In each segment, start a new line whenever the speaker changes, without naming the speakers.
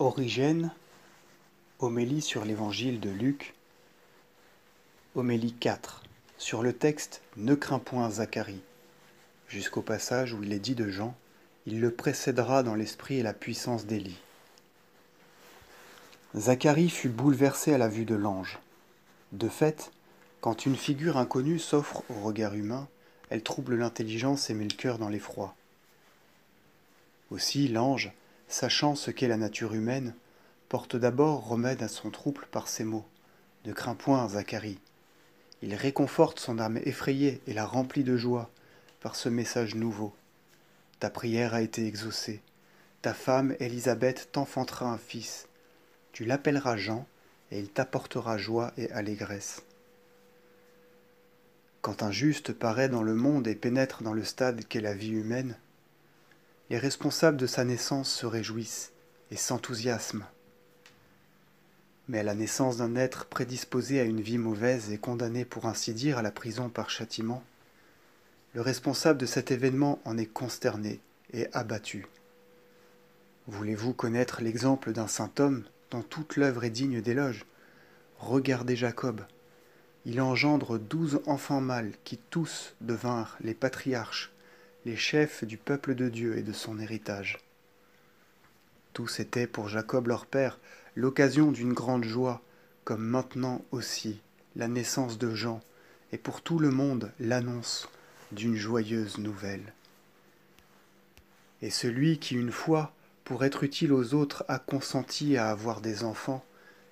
Origène, homélie sur l'évangile de Luc, homélie 4, sur le texte « Ne crains point Zacharie », jusqu'au passage où il est dit de Jean « Il le précédera dans l'esprit et la puissance d'Élie ». Zacharie fut bouleversé à la vue de l'ange. De fait, quand une figure inconnue s'offre au regard humain, elle trouble l'intelligence et met le cœur dans l'effroi. Aussi l'ange, sachant ce qu'est la nature humaine, porte d'abord remède à son trouble par ces mots. « Ne crains point, Zacharie ». Il réconforte son âme effrayée et la remplit de joie par ce message nouveau. Ta prière a été exaucée. Ta femme, Élisabeth, t'enfantera un fils. Tu l'appelleras Jean, et il t'apportera joie et allégresse. Quand un juste paraît dans le monde et pénètre dans le stade qu'est la vie humaine, les responsables de sa naissance se réjouissent et s'enthousiasment. Mais à la naissance d'un être prédisposé à une vie mauvaise et condamné pour ainsi dire à la prison par châtiment, le responsable de cet événement en est consterné et abattu. Voulez-vous connaître l'exemple d'un saint homme dont toute l'œuvre est digne d'éloge ? Regardez Jacob. Il engendre 12 enfants mâles qui tous devinrent les patriarches, les chefs du peuple de Dieu et de son héritage. Tous étaient pour Jacob leur père l'occasion d'une grande joie, comme maintenant aussi la naissance de Jean est pour tout le monde l'annonce d'une joyeuse nouvelle. Et celui qui une fois, pour être utile aux autres, a consenti à avoir des enfants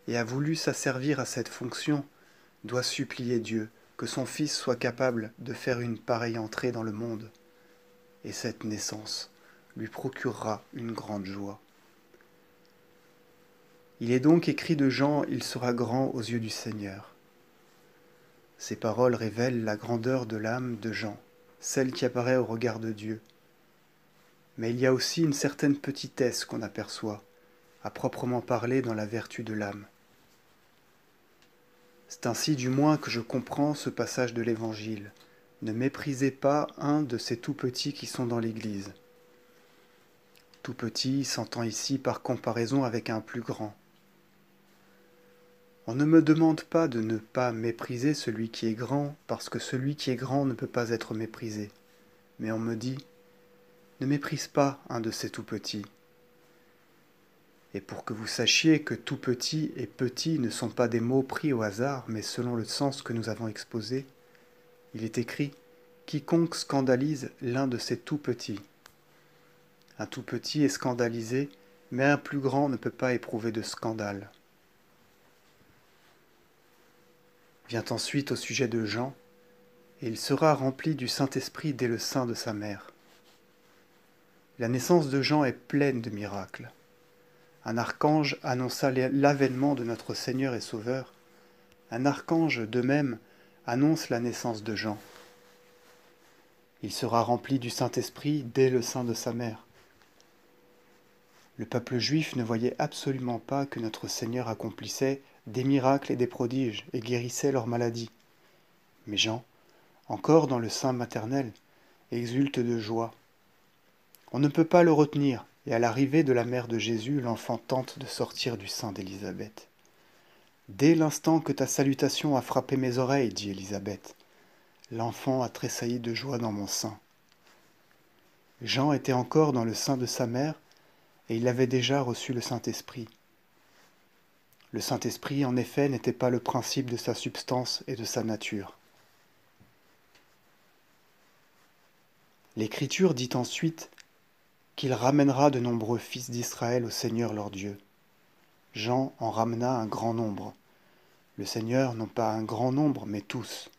et a voulu s'asservir à cette fonction, doit supplier Dieu que son Fils soit capable de faire une pareille entrée dans le monde. Et cette naissance lui procurera une grande joie. Il est donc écrit de Jean, il sera grand aux yeux du Seigneur. Ces paroles révèlent la grandeur de l'âme de Jean, celle qui apparaît au regard de Dieu. Mais il y a aussi une certaine petitesse qu'on aperçoit, à proprement parler dans la vertu de l'âme. C'est ainsi du moins que je comprends ce passage de l'Évangile. Ne méprisez pas un de ces tout petits qui sont dans l'Église. Tout petit s'entend ici par comparaison avec un plus grand. On ne me demande pas de ne pas mépriser celui qui est grand, parce que celui qui est grand ne peut pas être méprisé. Mais on me dit, ne méprise pas un de ces tout petits. Et pour que vous sachiez que tout petit et petit ne sont pas des mots pris au hasard, mais selon le sens que nous avons exposé, il est écrit « Quiconque scandalise l'un de ces tout petits ». Un tout petit est scandalisé, mais un plus grand ne peut pas éprouver de scandale. Vient ensuite au sujet de Jean, et il sera rempli du Saint-Esprit dès le sein de sa mère. La naissance de Jean est pleine de miracles. Un archange annonça l'avènement de notre Seigneur et Sauveur. Un archange, de même, annonce la naissance de Jean. Il sera rempli du Saint-Esprit dès le sein de sa mère. Le peuple juif ne voyait absolument pas que notre Seigneur accomplissait des miracles et des prodiges et guérissait leurs maladies. Mais Jean, encore dans le sein maternel, exulte de joie. On ne peut pas le retenir, et à l'arrivée de la mère de Jésus, l'enfant tente de sortir du sein d'Élisabeth. « Dès l'instant que ta salutation a frappé mes oreilles, dit Élisabeth, l'enfant a tressailli de joie dans mon sein. » Jean était encore dans le sein de sa mère, et il avait déjà reçu le Saint-Esprit. Le Saint-Esprit, en effet, n'était pas le principe de sa substance et de sa nature. L'Écriture dit ensuite qu'il ramènera de nombreux fils d'Israël au Seigneur leur Dieu. Jean en ramena un grand nombre. Le Seigneur, non pas un grand nombre, mais tous.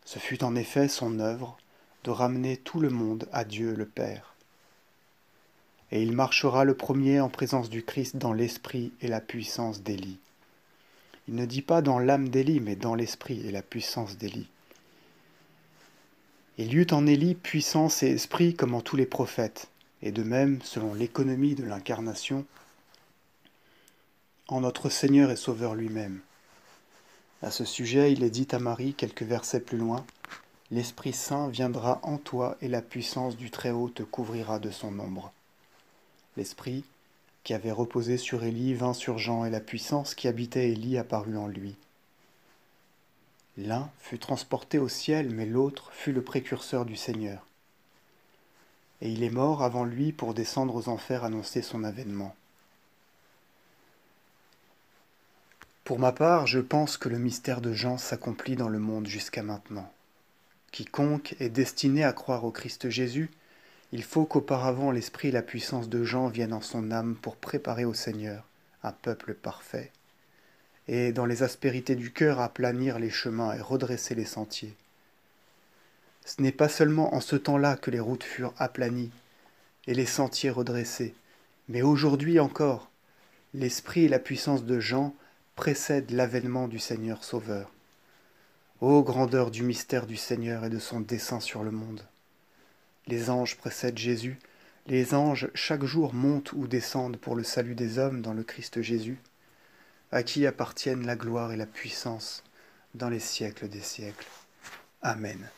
Ce fut en effet son œuvre de ramener tout le monde à Dieu le Père. Et il marchera le premier en présence du Christ dans l'esprit et la puissance d'Élie. Il ne dit pas dans l'âme d'Élie, mais dans l'esprit et la puissance d'Élie. Il y eut en Élie puissance et esprit comme en tous les prophètes, et de même, selon l'économie de l'incarnation, en notre Seigneur et Sauveur lui-même. À ce sujet, il est dit à Marie, quelques versets plus loin, « L'Esprit Saint viendra en toi et la puissance du Très-Haut te couvrira de son ombre. » L'Esprit, qui avait reposé sur Élie vint sur Jean, et la puissance qui habitait Élie apparut en lui. L'un fut transporté au ciel, mais l'autre fut le précurseur du Seigneur. Et il est mort avant lui pour descendre aux enfers annoncer son avènement. Pour ma part, je pense que le mystère de Jean s'accomplit dans le monde jusqu'à maintenant. Quiconque est destiné à croire au Christ Jésus, il faut qu'auparavant l'esprit et la puissance de Jean viennent en son âme pour préparer au Seigneur un peuple parfait, et dans les aspérités du cœur aplanir les chemins et redresser les sentiers. Ce n'est pas seulement en ce temps-là que les routes furent aplanies et les sentiers redressés, mais aujourd'hui encore, l'esprit et la puissance de Jean précèdent l'avènement du Seigneur Sauveur. Ô grandeur du mystère du Seigneur et de son dessein sur le monde! Les anges précèdent Jésus, les anges chaque jour montent ou descendent pour le salut des hommes dans le Christ Jésus, à qui appartiennent la gloire et la puissance dans les siècles des siècles. Amen.